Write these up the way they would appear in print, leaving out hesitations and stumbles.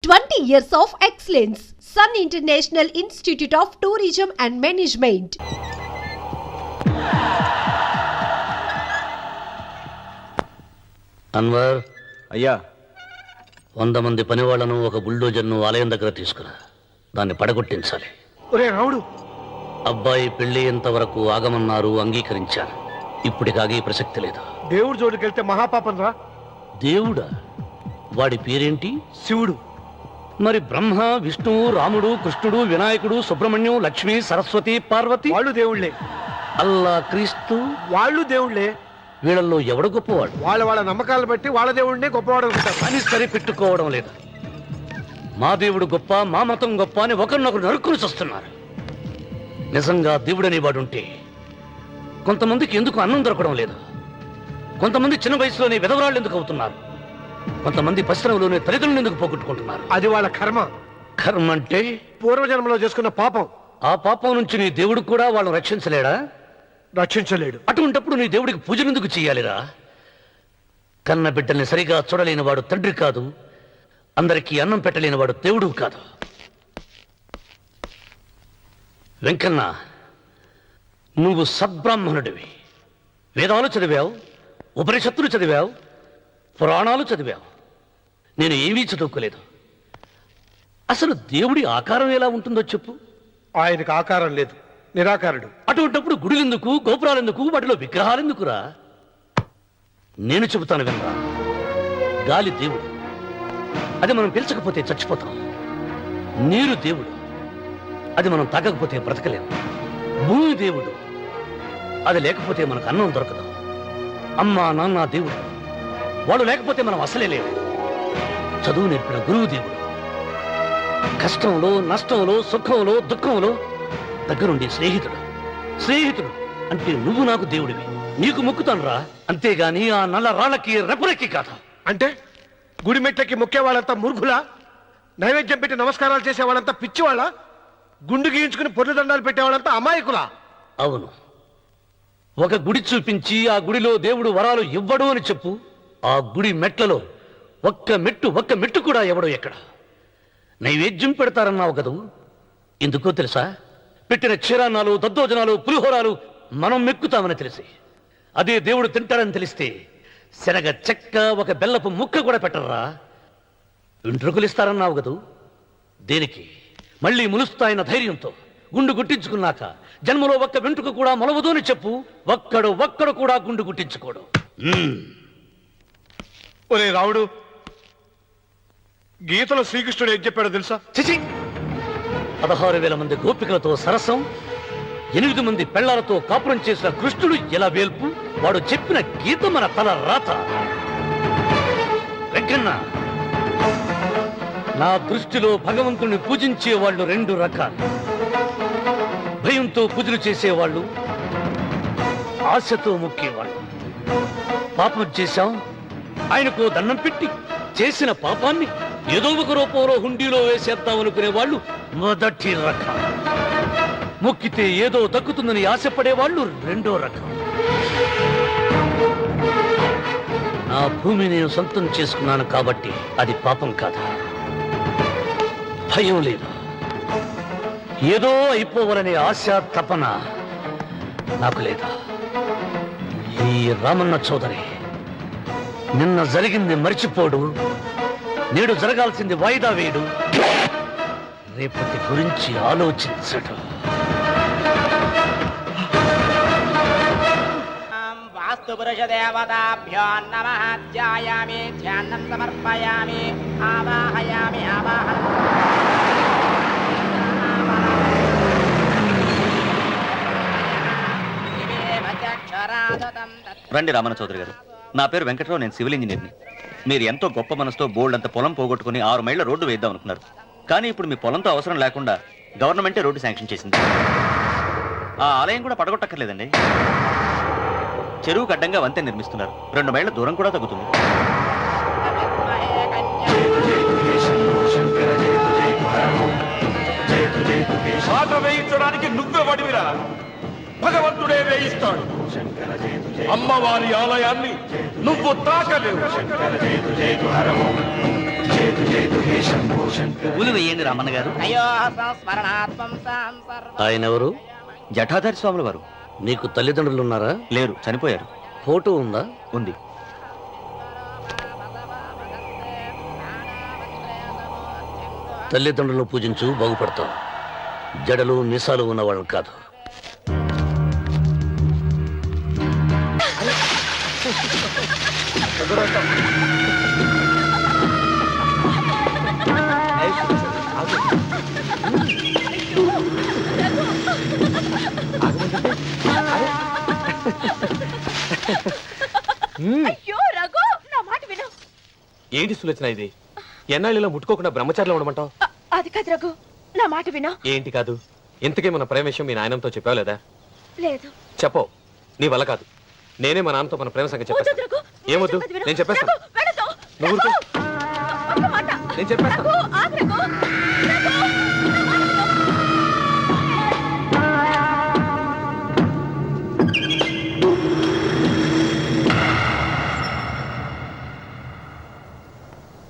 20 years of excellence. Sun International Institute of Tourism and Management. Anwar అయ్యా 100 మంది పనివాళ్లను ఒక బుల్డోజర్ను ఆలయం దగ్గర తీసుకురా. దాన్ని పడగొట్టించాలి. ఒరే రావుడు, అబ్బాయి పెళ్లి ఎంతవరకు ఆగమన్నారు, అంగీకరించాను. ఇప్పటికి ఆగే ప్రసక్తి లేదు. దేవుడి జోడికెళ్తే మహాపాపం రా. దేవుడా? వాడి పేరేంటి? శివుడు. మరి బ్రహ్మ, విష్ణువు, రాముడు, కృష్ణుడు, వినాయకుడు, సుబ్రహ్మణ్యం, లక్ష్మి, సరస్వతి, పార్వతి వాళ్ళు దేవుళ్లే. అల్లా, క్రీస్తు వాళ్ళు దేవుళ్లే. వీళ్ళల్లో ఎవడు గొప్పవాడు? వాళ్ళ నమ్మకాలను బట్టి వాళ్ళ దేవుడినే గొప్పవాడు అనుకుంటారు. అని సరిపెట్టుకోవడం లేదు. మా దేవుడు గొప్ప, మా మతం గొప్ప అని ఒకరినొకరు నరుక్కుని చూస్తున్నారు. నిజంగా దేవుడనే వాడుంటే కొంతమందికి ఎందుకు అన్నం దొరకడం లేదు? కొంతమంది చిన్న వయసులోనే విధవరాళ్ళు ఎందుకు అవుతున్నారు? కొంతమంది పశ్చిమలోనే తల్లిదండ్రులు ఎందుకు పోగొట్టుకుంటున్నారు? అది వాళ్ళ కర్మ. కర్మ అంటే పూర్వజన్మలో చేసుకున్న పాపం. ఆ పాపం నుంచి నీ దేవుడు కూడా వాళ్ళని రక్షించలేడా? రక్షించలేడు. అటువంటప్పుడు నీ దేవుడికి పూజలు ఎందుకు చెయ్యాలిరా? కన్న బిడ్డల్ని సరిగా చూడలేని వాడు తండ్రి కాదు, అందరికీ అన్నం పెట్టలేని వాడు దేవుడు కాదు. వెంకన్న, నువ్వు సద్బ్రాహ్మణుడివి. వేదాలు చదివావు, ఉపనిషత్తులు చదివావు, పురాణాలు చదివావు. నేను ఏమీ చదువుకోలేదు. అసలు దేవుడి ఆకారం ఎలా ఉంటుందో చెప్పు. ఆయనకు ఆకారం లేదు, నిరాకారుడు. అటువంటిప్పుడు గుడులెందుకు, గోపురాలెందుకు, వాటిలో విగ్రహాలెందుకురా? నేను చెబుతాను వినరా. గాలి దేవుడు, అది మనం పీల్చకపోతే చచ్చిపోతాం. నీరు దేవుడు, అది మనం తాగకపోతే బ్రతకలేము. భూమి దేవుడు, అది లేకపోతే మనకు అన్నం దొరకదు. అమ్మ, నాన్న దేవుడు, వాడు లేకపోతే మనం అసలే లేవు. చదువు నేర్పిన గురువు దేవుడు, కష్టంలో, నష్టంలో, సుఖంలో, దుఃఖంలో దగ్గరుండే స్నేహితుడు. స్నేహితుడు అంటే నువ్వు నాకు దేవుడివి. నీకు మొక్కుతాను రా, అంతేగాని ఆ నల్ల రాళ్ళకి రెపరెక్కి కాదు. అంటే గుడి మెట్లకి మొక్కే వాళ్ళంతా మూర్ఖులా? నైవేద్యం పెట్టి నమస్కారాలు చేసే వాళ్ళంతా పిచ్చివాళ్ళ? గుండు గీయించుకుని పొర్లు దండాలు పెట్టేవాళ్ళంతా అమాయకులా? అవును. ఒక గుడి చూపించి ఆ గుడిలో దేవుడు వరాలు ఇవ్వడు అని చెప్పు. ఆ గుడి మెట్లలో ఒక్క మెట్టు కూడా ఎవడో ఎక్కడ. నైవేద్యం పెడతారన్నావు కదూ, ఎందుకో తెలుసా? పెట్టిన క్షీరాన్నాలు, దద్దోజనాలు, పులిహోరాలు మనం మెక్కుతామని తెలిసి, అదే దేవుడు తింటాడని తెలిస్తే శనగ చెక్క, ఒక బెల్లపు ముక్క కూడా పెట్టర్రా. వెంట్రుకలిస్తారన్నావు కదూ, దేనికి? మళ్ళీ ములుస్తాయన్న ధైర్యంతో. గుండు గుట్టించుకున్నాక జన్మలో ఒక్క వెంట్రుక కూడా మొలవదు అని చెప్పు. ఒక్కడు కూడా గుండు గుట్టించుకోడు. ఒరే రావుడు, గీతలో శ్రీకృష్ణుడు ఏం చెప్పాడో తెలుసా? చిచి! 16,000 మంది గోపికలతో సరసం, 8 మంది పెళ్లాలతో కాపురం చేసిన కృష్ణుడు ఎలా వేల్పు? వాడు చెప్పిన గీత మన తల రాత. వెంకన్న, నా దృష్టిలో భగవంతుని పూజించే వాళ్ళు 2 రకాలు. భయంతో పూజలు చేసేవాళ్ళు, ఆశతో మొక్కేవాళ్ళు. పాపం చేశాం, ఆయనకు దండం పెట్టి చేసిన పాపాన్ని ఏదో ఒక రూపంలో హుండీలో వేసేద్దామనుకునే వాళ్ళు మొదటి రకం. మొక్కితే ఏదో దక్కుతుందని ఆశపడేవాళ్ళు 2వ రకం. నా భూమి నేను సొంతం చేసుకున్నాను కాబట్టి అది పాపం కాదా? భయం లేదు, ఏదో అయిపోవాలనే ఆశ, తపన నాకు లేదా? ఈ రామన్న చౌదరి నిన్న జరిగింది మర్చిపోడు, నేడు జరగాల్సింది వాయిదా వేయడు, రేపటి గురించి ఆలోచించడు. వాస్తు పురుష దేవతాభ్యో నమః. ధ్యాయామి, ధ్యానం సమర్పయామి, ఆవాహయామి, ఆవాహనం. రండి రామన్న చౌదరి గారు. నా పేరు వెంకటరావు, నేను సివిల్ ఇంజనీర్ని. మీరు ఎంతో గొప్ప మనసుతో బోల్డ్ అంత పొలం పోగొట్టుకుని 6 మైళ్ళ రోడ్డు వేద్దాం అనుకున్నారు. కానీ ఇప్పుడు మీ పొలంతో అవసరం లేకుండా గవర్నమెంటే రోడ్డు శాంక్షన్ చేసింది. ఆ ఆలయం కూడా పడగొట్టక్కర్లేదండి. చెరువుకు అడ్డంగా వంతెన నిర్మిస్తున్నారు. 2 మైళ్ళ దూరం కూడా తగ్గుతుంది. పాట వేయించడానికి నువ్వే వడివిరా, భగవంతుడే వేయిస్తాడు. అమ్మవారి ఆలయాన్ని నువ్వు తాకలేవు. పూలు వేయండి రామన్న గారు. అయ్యో సంస్మరణాత్మం ఆయన ఎవరు? జటాధారి స్వాముల వారు. నీకు తల్లిదండ్రులు ఉన్నారా? లేరు, చనిపోయారు. ఫోటో ఉందా? ఉంది. తల్లిదండ్రులను పూజించు, బాగుపడతావు. జడలు మీసాలు ఉన్నవాళ్ళు కాదు. అయ్యో రఘు, నా మాట విను. ఏంటి సులోచన ఇది? ఎన్నాళ్ళలో ముట్టుకోకుండా బ్రహ్మచారిలో ఉండమంటావు? అది కాదు రఘు, నా మాట విను. ఏంటి కాదు? ఇంతకీ మన ప్రేమ విషయం మీ నాయనంతో చెప్పావు లేదా? లేదు. చెప్పవు. నీ వల్ల కాదు. నేనే మా నాన్నతో మన ప్రేమ సంగతి వద్దు చెప్పేస్తాను. రఘు, ఏమొద్దు? చెప్పేది విను. నేను చెప్పేస్తాను. రఘు, వెళ్ళొద్దు. నువ్వు ఊరుకో. ఒక్క మాట. నేను చెప్పేస్తాను. రఘు, ఆగు రఘు. రఘు, నా మాట విను.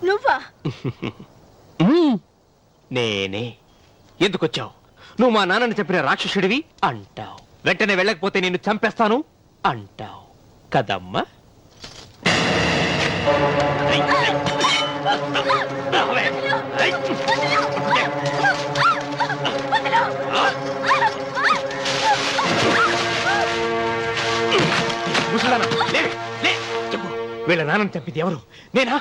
నువ్వా? నేనే. ఎందుకొచ్చావు? నువ్వు మా నాన్నని చెప్పిన రాక్షసుడివి అంటావు. వెంటనే వెళ్ళకపోతే నిన్ను చంపేస్తాను అంటావు కదమ్మా. చెప్పు, వీళ్ళ నాన్నని చంపింది ఎవరు? నేనా?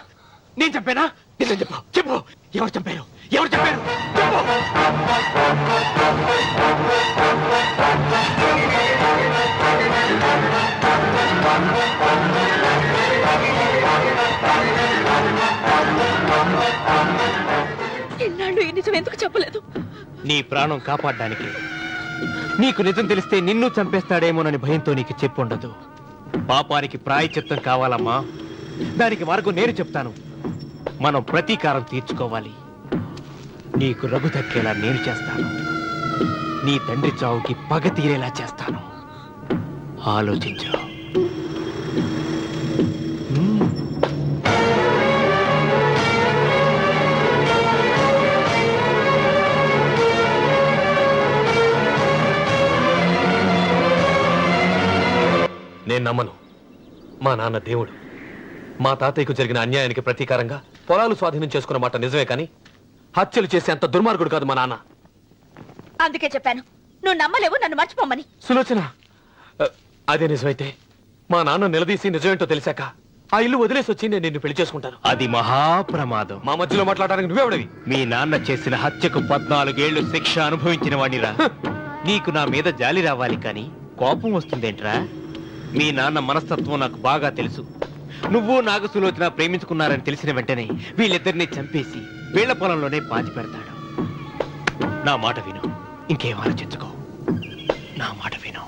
నేను చంపానా? నిజం చెప్పు. చెప్పు, ఎవరు చంపారు? ఎవరు చంపారు? చెప్పు. ఇన్నాళ్ళు ఈ నిజం ఎందుకు చెప్పలేదు? నీ ప్రాణం కాపాడడానికి. నీకు నిజం తెలిస్తే నిన్ను చంపేస్తాడేమోనని భయంతో నీకు చెప్పుండదు. పాపానికి ప్రాయశ్చిత్తం కావాలమ్మా. దానికి మార్గం నేను చెప్తాను. మనం ప్రతీకారం తీర్చుకోవాలి. నీకు రఘు దక్కేలా నేను చేస్తాను. నీ తండ్రి చావుకి పగ తీరేలా చేస్తాను. ఆలోచించు. నేను నమ్మను. మా నాన్న దేవుడు. మా తాతయ్యకు జరిగిన అన్యాయానికి ప్రతీకారంగా పొలాలు స్వాధీనం చేసుకున్న మాట నిజమే, కానీ హత్యలు చేసే అంత దుర్మార్గుడు కాదు మా నాన్న. అందుకే చెప్పాను, నువ్వు నమ్మలేవు, నన్ను మర్చిపోమని. సులోచన, అదే నిజమైతే మా నాన్న నిలదీసి నిజమేంటో తెలిసాక ఆ ఇల్లు వదిలేసి వచ్చి నేను నిన్ను పెళ్లి చేసుకుంటాను. అది మహాప్రమాదం. మా మధ్యలో మాట్లాడడానికి నువ్వెవడవి? మీ నాన్న చేసిన హత్యకు 14 ఏళ్లు శిక్ష అనుభవించిన వాడిరా. నీకు నా మీద జాలి రావాలి కానీ కోపం వస్తుందేంట్రా? మీ నాన్న మనస్తత్వం నాకు బాగా తెలుసు. నువ్వు నాగ సులోచన ప్రేమించుకున్నారని తెలిసిన వెంటనే వీళ్ళిద్దరిని చంపేసి వీళ్ల పొలంలోనే పాతి పెడతాడు. నా మాట విను, ఇంకేం ఆలోచించుకో. నా మాట విను.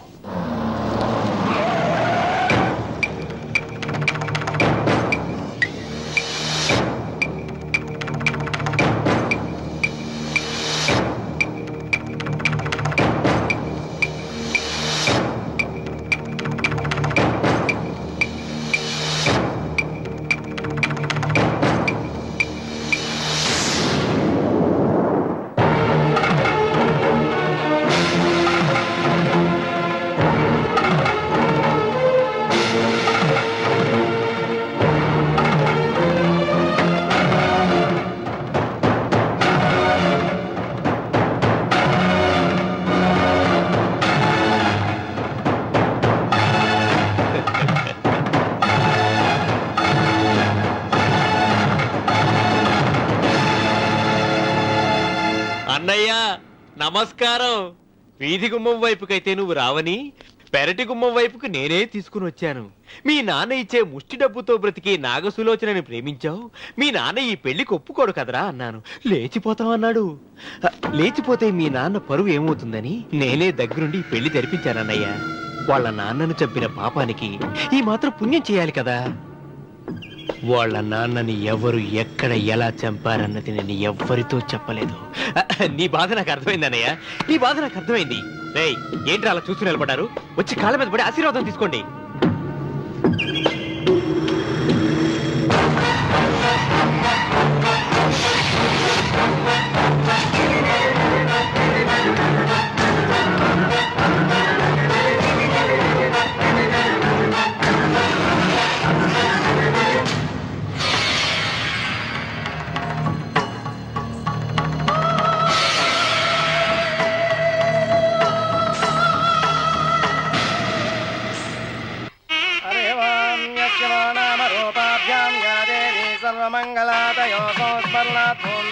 అన్నయ్య నమస్కారం. వీధి గుమ్మం వైపుకైతే నువ్వు రావని పెరటి గుమ్మం వైపుకు నేనే తీసుకుని వచ్చాను. మీ నాన్న ఇచ్చే ముష్టి డబ్బుతో బ్రతికి నాగసులోచనని ప్రేమించావు. మీ నాన్న ఈ పెళ్లికి ఒప్పుకోడు కదరా అన్నాను. లేచిపోతావు అన్నాడు. లేచిపోతే మీ నాన్న పరువు ఏమవుతుందని నేనే దగ్గరుండి ఈ పెళ్లి జరిపించానన్నయ్య. వాళ్ళ నాన్నను చంపిన పాపానికి ఈ మాత్రం పుణ్యం చేయాలి కదా. వాళ్ళ నాన్నని ఎవరు ఎక్కడ ఎలా చంపారన్నది నేను ఎవ్వరితో చెప్పలేదు. నీ బాధ నాకు అర్థమైంది అన్నయ్య, నీ బాధ నాకు అర్థమైంది. రేయ్, ఏంటి అలా చూస్తూ నిలబడ్డారు? వచ్చి కాళ్ళ మీద పడి ఆశీర్వాదం తీసుకోండి.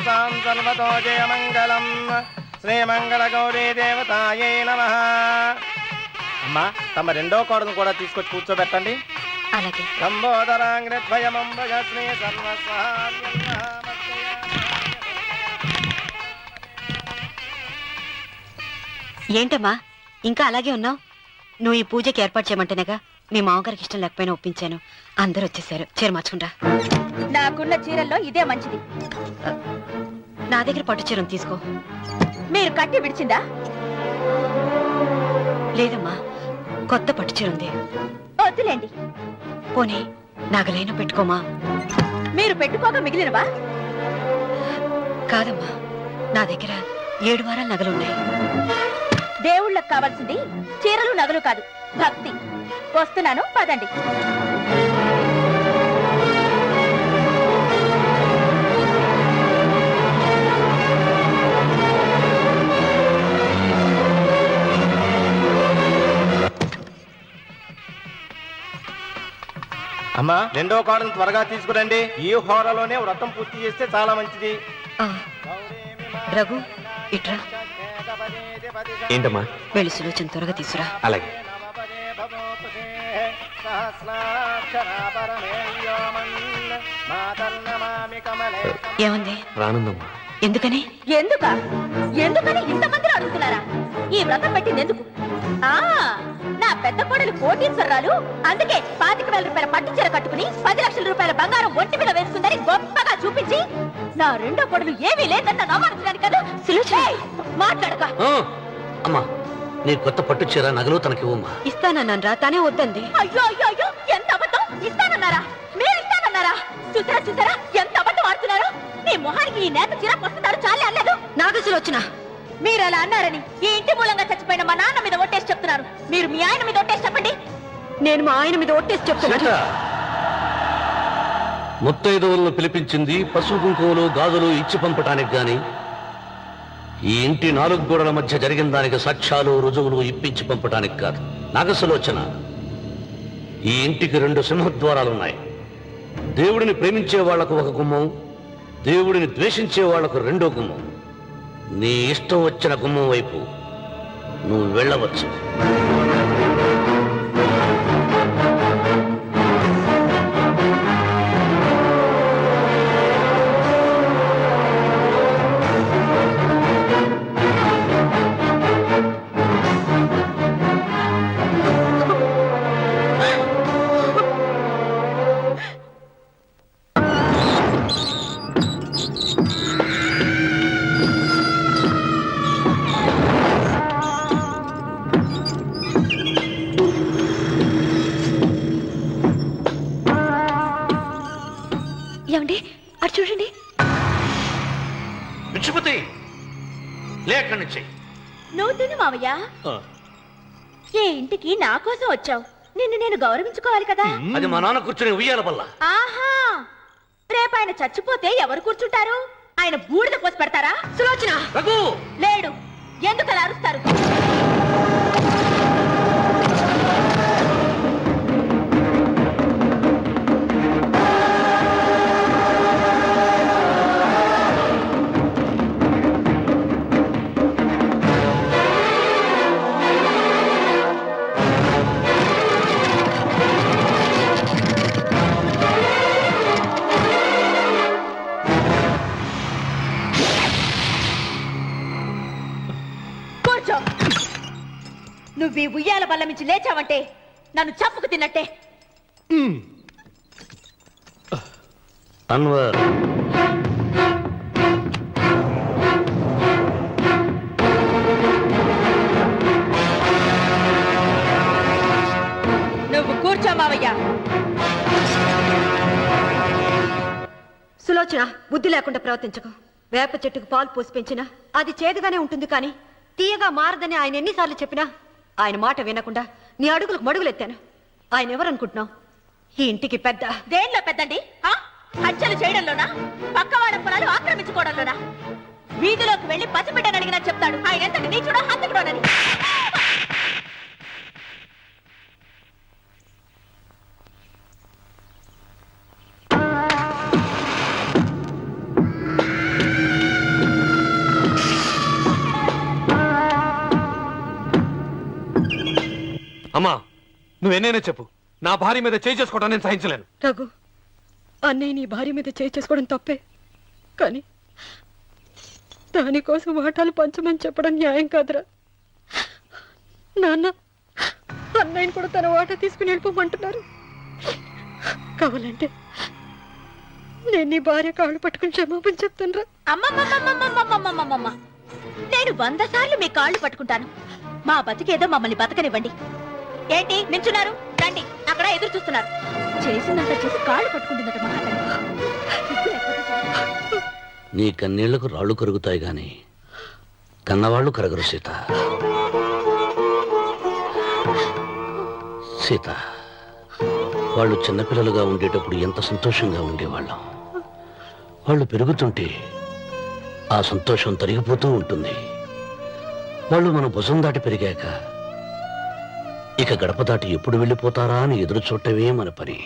పుంసాం సర్వతో జయమంగళం శ్రీమంగళ గౌరీ దేవతాయై నమః. అమ్మా తమ రెండో కోడను కూడా తీసుకొచ్చి కూర్చోబెట్టండి. అలాగే. లంబోదరాంగ్రద్వయమంబజ శ్రీ ఏంటమ్మా ఇంకా అలాగే ఉన్నావు? నువ్వు ఈ పూజకి ఏర్పాటు చేయమంటేనేగా మీ మామగారికి ఇష్టం లేకపోయినా ఒప్పించాను. అందరూ వచ్చేసారు. చీర మార్చుకుంటా. నాకున్న చీరల్లో ఇదే మంచిది. నా దగ్గర పట్టు చీరను తీసుకో. మీరు కట్టి విడిచిందా? లేదమ్మా, కొత్త పట్టు చీర ఉంది. వద్దులేండి. పోనీ నాగలైనా పెట్టుకోమా. మీరు పెట్టుకోక మిగిలినవా? కాదమ్మా, నా దగ్గర 7 వారాల నగలున్నాయి. దేవుళ్ళకు కావాల్సింది చీరలు నగలు కాదు, భక్తి. వస్తున్నాను, పదండి. అమ్మా రెండో కోడను త్వరగా తీసుకురండి. ఈ హోరలోనే వ్రతం పూర్తి చేస్తే చాలా మంచిది. రఘు ఇట్రా. ఏంటమ్మా? వెళ్ళి సులోచన త్వరగా తీసురా. అలాగే. ఏముంది? రానుందమ్మా. ఎందుకని? ఎందుకని ఇంతమందిని అడుగుతున్నారా? ఈ వ్రతం పెట్టింది ఎందుకు? నా పెద్ద కోడలు కోటీశ్వరరాలు, అందుకే 25,000 రూపాయల పట్టు చీర కట్టుకుని 10 లక్షల రూపాయల బంగారం ఒంటి మీద వేస్తుందని గొప్పగా చూపించి నా రెండో కోడలు ఏమీ లేదన్న నమ్మకం కదా. మాట్లాడక. అమ్మా, నీ కొత్త పట్టు చీర నగలు తనకి ఇవ్వమ్మా. ఇస్తానన్నారా? తానే వద్దంది. అయ్యో అయ్యో అయ్యో, ఎంత అబద్ధం! ఇస్తానన్నారా? మీరు ఇస్తానన్నారా? చూసారా ఎంత అబద్ధం ఆడుతున్నారు? మీ మొహానికి ఈ నేత చీర వస్తున్నారు చాలే అన్నదు. నాగసులోచన, మీరు అలా అన్నారని ఈ ఇంటి మూలంగా చచ్చిపోయిన మా నాన్న మీద ఒట్టేసి చెప్తున్నారు. మీరు మీ ఆయన మీద ఒట్టేసి చెప్పండి. నేను మా ఆయన మీద ఒట్టేసి చెప్తున్నా. ముత్తైదువులను పిలిపించింది పసుపు కుంకుమలు గాజులు ఇచ్చి పంపటానికి గాని, ఈ ఇంటి 4 గోడల మధ్య జరిగిన దానికి సాక్ష్యాలు రుజువులు ఇప్పించి పంపటానికి కాదు. నాగసులోచన, ఈ ఇంటికి 2 సింహద్వారాలున్నాయి. దేవుడిని ప్రేమించే వాళ్లకు ఒక గుమ్మం, దేవుడిని ద్వేషించే వాళ్లకు 2వ గుమ్మం. నీ ఇష్టం వచ్చిన గుమ్మం వైపు నువ్వు వెళ్ళవచ్చు. ఏమండి అటు చూడండి. విచ్చిపోతే లేక్కడి నుంచి. నువ్వు తిను మావయ్య. ఏ ఇంటికి నా కోసం వచ్చావు, నిన్ను నేను గౌరవించుకోవాలి కదా. అది మా నాన్న కూర్చుని ఉయ్యాల వల్ల. ఆహా, రేపు ఆయన చచ్చిపోతే ఎవరు కూర్చుంటారు? ఆయన బూడిద పోసి పెడతారా? సులోచన రఘు లేడు. ఎందుకు అలా అరుస్తారు? నువ్వు ఈ ఉయ్యాల బల్ల నుంచి లేచావంటే నన్ను చంపుకు తిన్నట్టే. అన్వర్, నువ్వు కూర్చో మావయ్య. సులోచన, బుద్ధి లేకుండా ప్రవర్తించకు. వేప చెట్టుకు పాలు పోసి పెంచినా అది చేదుగానే ఉంటుంది, కానీ తీయగా మారదని ఆయన ఎన్నిసార్లు చెప్పినా ఆయన మాట వినకుండా నీ అడుగులకు మడుగులెత్తాను. ఆయన ఎవరనుకుంటున్నావు? ఈ ఇంటికి పెద్ద. దేనిలో పెద్దండి? హత్యలు చేయడంలోనా? పక్కవాడ పొలాలు ఆక్రమించుకోవడంలోనా? వీధిలోకి వెళ్లి పసిబిడ్డని అడిగినా చెప్తాడు ఆయన ఎంతటి నీచుడో హంతకుడోనని. అమ్మా నువ్వెన్నైనా చెప్పు, నా భార్య మీద చేయి చేసుకోవడం నేను సహించలేను. రఘు, అన్నయ్య నీ భార్య మీద చేయి చేసుకోవడం తప్పే, కానీ దానికోసం వాటాలు పంచమని చెప్పడం న్యాయం కాదురా. నాన్న అన్నయ్యని కూడా తన వాటా తీసుకుని వెళ్ళిపోమంటున్నారు. కావాలంటే నేను నీ భార్య కాళ్ళు పట్టుకుని క్షమాపణ చెప్తాను రా. అమ్మమ్మమ్మమ్మమ్మమ్మమ్మమ్మమ్మ, నేను 100 సార్లు మీ కాళ్ళు పట్టుకుంటాను. మా బతికేదో మమ్మల్ని బతకనివ్వండి. ఏంటి నించున్నారు? రండి, అక్కడ ఎదురు చూస్తున్నారు. చేసినంత చేసి కాళ్ళు పట్టుకుంటుందట మహాతల్లి. నీ కన్నీళ్లకు రాళ్ళు కరుగుతాయి గాని కన్నవాళ్ళు కరగరు సీత. సీత, వాళ్ళు చిన్నపిల్లలుగా ఉండేటప్పుడు ఎంత సంతోషంగా ఉండేవాళ్ళం. వాళ్ళు పెరుగుతుంటే ఆ సంతోషం తరిగిపోతూ ఉంటుంది. వాళ్ళు మన భుజం దాటి పెరిగాక ఇక గడప దాటి ఎప్పుడు వెళ్ళిపోతారా అని ఎదురు చూడటమే మన పని.